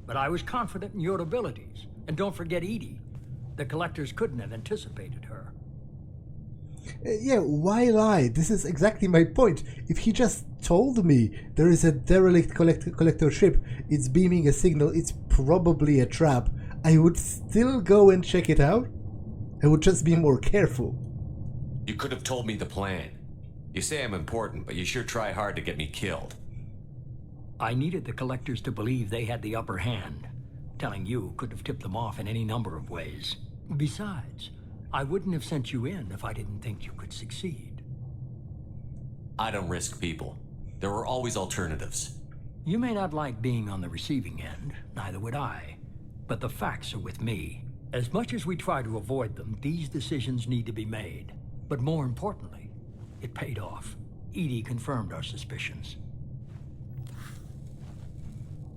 but I was confident in your abilities. And don't forget Edie. The Collectors couldn't have anticipated her. Yeah, why lie? This is exactly my point. If he just told me there is a derelict collector ship, it's beaming a signal, it's probably a trap, I would still go and check it out. I would just be more careful. You could have told me the plan. You say I'm important, but you sure try hard to get me killed. I needed the Collectors to believe they had the upper hand. Telling you could have tipped them off in any number of ways. Besides, I wouldn't have sent you in if I didn't think you could succeed. I don't risk people. There are always alternatives. You may not like being on the receiving end, neither would I. But the facts are with me. As much as we try to avoid them, these decisions need to be made. But more importantly, it paid off. Edie confirmed our suspicions.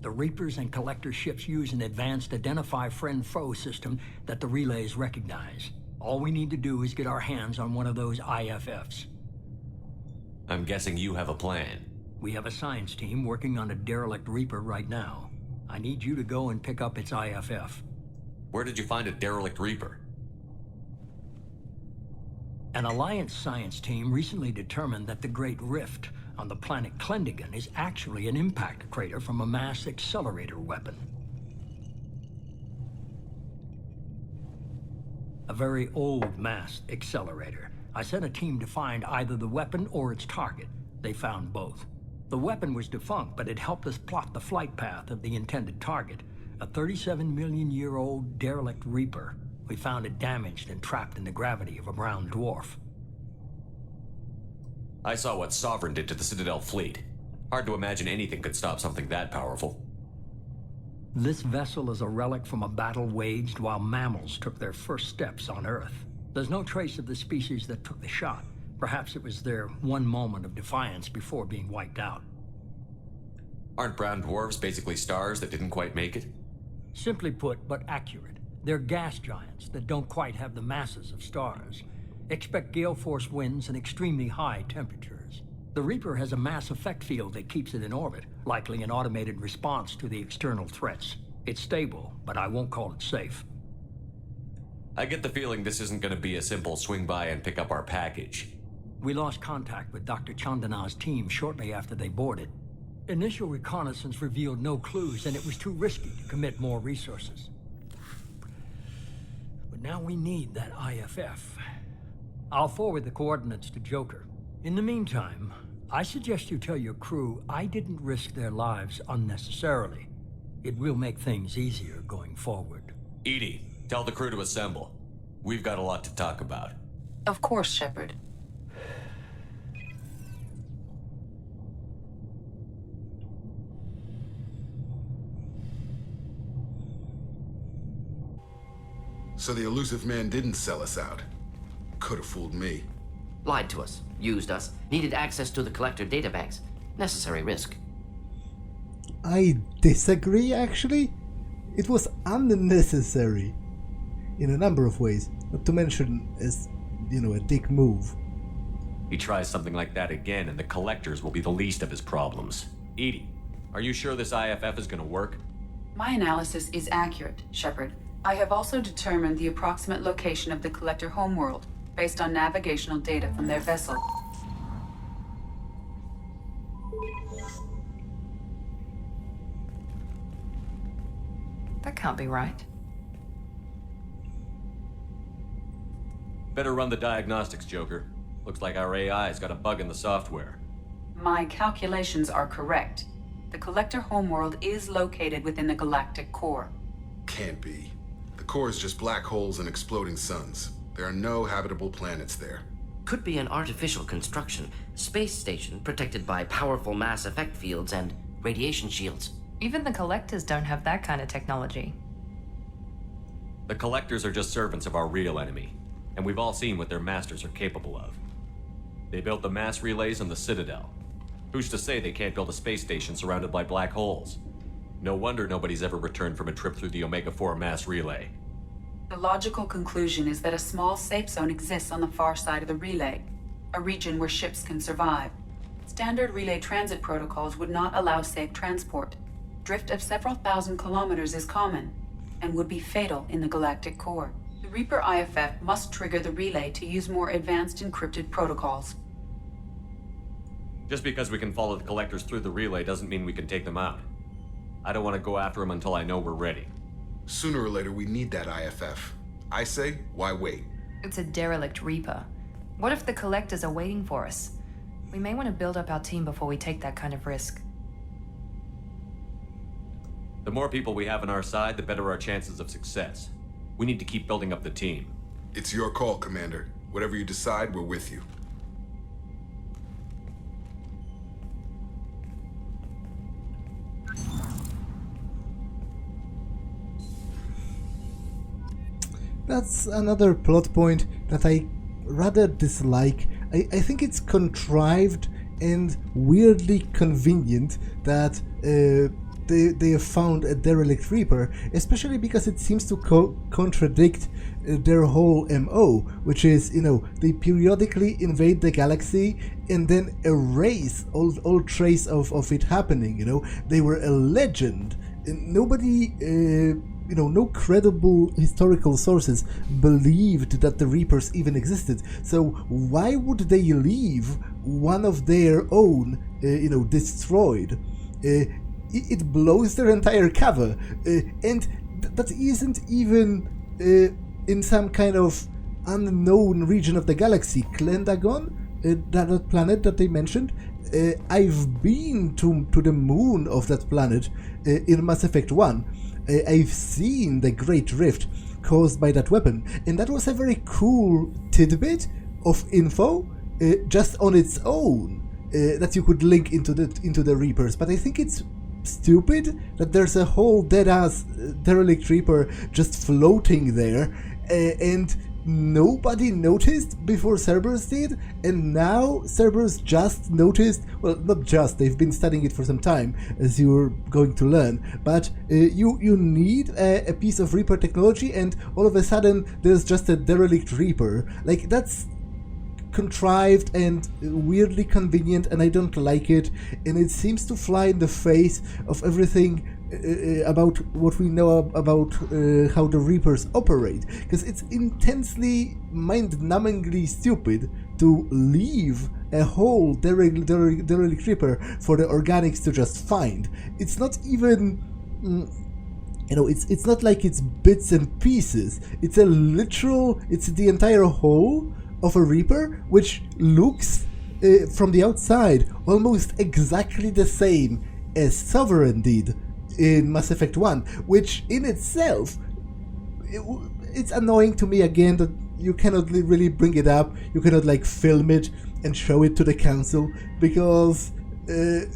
The Reapers and Collector ships use an advanced identify friend-foe system that the relays recognize. All we need to do is get our hands on one of those IFFs. I'm guessing you have a plan. We have a science team working on a derelict Reaper right now. I need you to go and pick up its IFF. Where did you find a derelict Reaper? An Alliance science team recently determined that the Great Rift on the planet Klendigan is actually an impact crater from a mass accelerator weapon. A very old mass accelerator. I sent a team to find either the weapon or its target. They found both. The weapon was defunct, but it helped us plot the flight path of the intended target, a 37-million-year-old derelict Reaper. We found it damaged and trapped in the gravity of a brown dwarf. I saw what Sovereign did to the Citadel fleet. Hard to imagine anything could stop something that powerful. This vessel is a relic from a battle waged while mammals took their first steps on Earth. There's no trace of the species that took the shot. Perhaps it was their one moment of defiance before being wiped out. Aren't brown dwarves basically stars that didn't quite make it? Simply put, but accurate. They're gas giants that don't quite have the masses of stars. Expect gale force winds and extremely high temperatures. The Reaper has a mass effect field that keeps it in orbit, likely an automated response to the external threats. It's stable, but I won't call it safe. I get the feeling this isn't going to be a simple swing by and pick up our package. We lost contact with Dr. Chandana's team shortly after they boarded. Initial reconnaissance revealed no clues, and it was too risky to commit more resources. But now we need that IFF. I'll forward the coordinates to Joker. In the meantime, I suggest you tell your crew I didn't risk their lives unnecessarily. It will make things easier going forward. Edie, tell the crew to assemble. We've got a lot to talk about. Of course, Shepard. So the Illusive Man didn't sell us out. Could have fooled me. Lied to us, used us, needed access to the Collector databanks. Necessary risk. I disagree, actually. It was unnecessary. In a number of ways, not to mention as, a dick move. He tries something like that again, and the Collectors will be the least of his problems. Edie, are you sure this IFF is gonna work? My analysis is accurate, Shepard. I have also determined the approximate location of the Collector homeworld, based on navigational data from their vessel. That can't be right. Better run the diagnostics, Joker. Looks like our AI's got a bug in the software. My calculations are correct. The Collector homeworld is located within the galactic core. Can't be. The core is just black holes and exploding suns. There are no habitable planets there. Could be an artificial construction, space station protected by powerful mass effect fields and radiation shields. Even the Collectors don't have that kind of technology. The Collectors are just servants of our real enemy, and we've all seen what their masters are capable of. They built the mass relays on the Citadel. Who's to say they can't build a space station surrounded by black holes? No wonder nobody's ever returned from a trip through the Omega-4 mass relay. The logical conclusion is that a small safe zone exists on the far side of the relay, a region where ships can survive. Standard relay transit protocols would not allow safe transport. Drift of several thousand kilometers is common, and would be fatal in the galactic core. The Reaper IFF must trigger the relay to use more advanced encrypted protocols. Just because we can follow the Collectors through the relay doesn't mean we can take them out. I don't want to go after them until I know we're ready. Sooner or later, we need that IFF. I say, why wait? It's a derelict Reaper. What if the Collectors are waiting for us? We may want to build up our team before we take that kind of risk. The more people we have on our side, the better our chances of success. We need to keep building up the team. It's your call, Commander. Whatever you decide, we're with you. That's another plot point that I rather dislike. I think it's contrived and weirdly convenient that they have found a derelict Reaper, especially because it seems to contradict their whole MO, which is, they periodically invade the galaxy and then erase all trace of it happening. They were a legend. Nobody, no credible historical sources believed that the Reapers even existed. So why would they leave one of their own, destroyed? It blows their entire cover, and that isn't even in some kind of unknown region of the galaxy. Klendagon, that planet that they mentioned, I've been to the moon of that planet in Mass Effect 1. I've seen the Great Rift caused by that weapon, and that was a very cool tidbit of info just on its own that you could link into the Reapers. But I think it's stupid that there's a whole dead-ass derelict Reaper just floating there, and nobody noticed before Cerberus did, and now Cerberus just noticed. Well, not just, they've been studying it for some time, as you're going to learn, but you need a piece of Reaper technology, and all of a sudden there's just a derelict Reaper. Like, that's contrived and weirdly convenient, and I don't like it, and it seems to fly in the face of everything about what we know about how the Reapers operate, because it's intensely mind-numbingly stupid to leave a whole derelict Reaper for the organics to just find. It's not even, it's not like it's bits and pieces. It's it's the entire whole of a Reaper, which looks from the outside almost exactly the same as Sovereign did in Mass Effect 1, which in itself, it's annoying to me again that you cannot really bring it up, you cannot like film it and show it to the council, because, it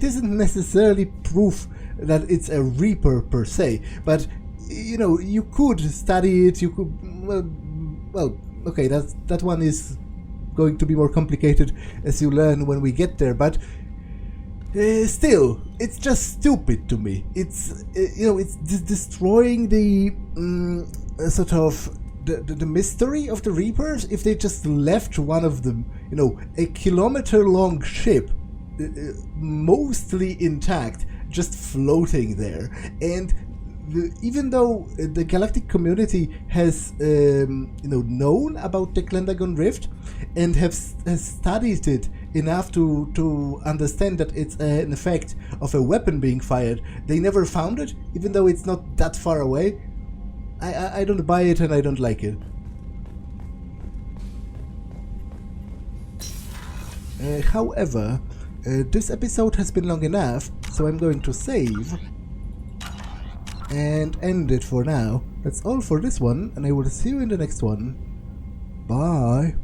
isn't necessarily proof that it's a Reaper per se, but, you could study it, you could, well, okay, that one is going to be more complicated as you learn when we get there, but still, it's just stupid to me. It's it's destroying the sort of the mystery of the Reapers if they just left one of them, a kilometer-long ship, mostly intact, just floating there, and. Even though the galactic community has, known about the Klendagon Rift and has studied it enough to understand that it's an effect of a weapon being fired, they never found it, even though it's not that far away. I don't buy it and I don't like it. However, this episode has been long enough, so I'm going to save and end it for now. That's all for this one, and I will see you in the next one. Bye.